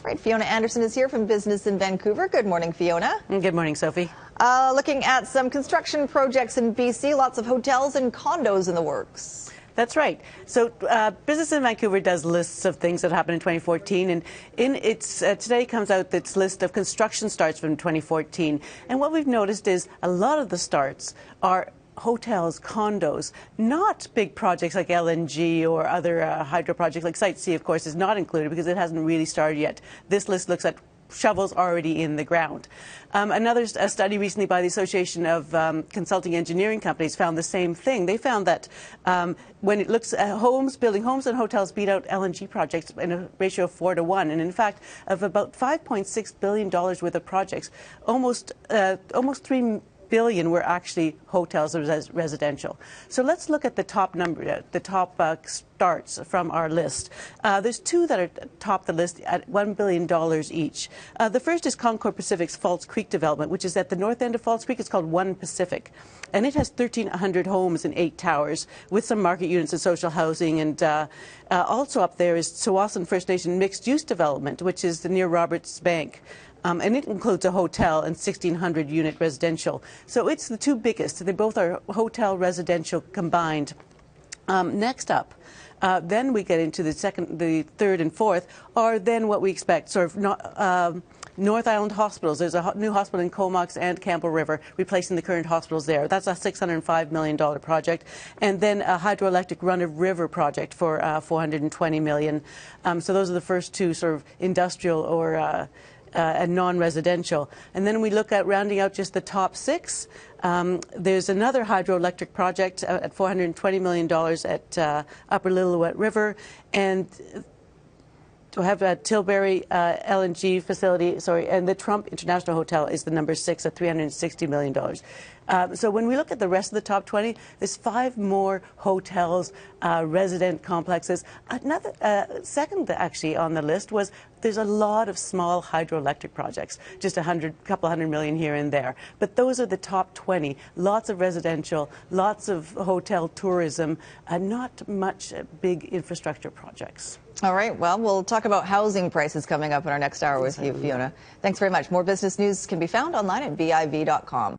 Right, Fiona Anderson is here from Business in Vancouver. Good morning, Fiona. Good morning, Sophie. Looking at some construction projects in BC, lots of hotels and condos in the works. That's right. So Business in Vancouver does lists of things that happened in 2014, and in its today comes out its list of construction starts from 2014. And what we've noticed is a lot of the starts are hotels, condos, not big projects like LNG or other hydro projects like Site C, of course, is not included because it hasn't really started yet. This list looks at shovels already in the ground. Another study recently by the Association of Consulting Engineering Companies found the same thing. They found that when it looks at building homes and hotels beat out LNG projects in a ratio of 4 to 1. And in fact, of about $5.6 billion worth of projects, almost 3 billion were actually hotels or residential. So let's look at the top number, the top starts from our list. There's two that are top the list at $1 billion each. The first is Concord Pacific's Falls Creek development, which is at the north end of Falls Creek. It's called One Pacific. And it has 1,300 homes and 8 towers with some market units and social housing. And also up there is Tsawwassen First Nation mixed use development, which is near Roberts Bank. And it includes a hotel and 1,600 unit residential. So it's the two biggest. They both are hotel residential combined. Next up, then we get into the third and fourth, are then what we expect, sort of North Island hospitals. There's a new hospital in Comox and Campbell River, replacing the current hospitals there. That's a $605 million project. And then a hydroelectric run-of-river project for $420 million. So those are the first two sort of industrial or and non-residential. And then we look at rounding out just the top 6. There's another hydroelectric project at $420 million at Upper Lillooet River, and to have a Tilbury LNG facility, and the Trump International Hotel is the number 6 at $360 million. So when we look at the rest of the top 20, there's 5 more hotels, resident complexes. Another second actually on the list was there's a lot of small hydroelectric projects, just a couple hundred million here and there. But those are the top 20. Lots of residential, lots of hotel tourism, not much big infrastructure projects. All right. Well, we'll talk about housing prices coming up in our next hour with you, Fiona. Thanks very much. More business news can be found online at BIV.com.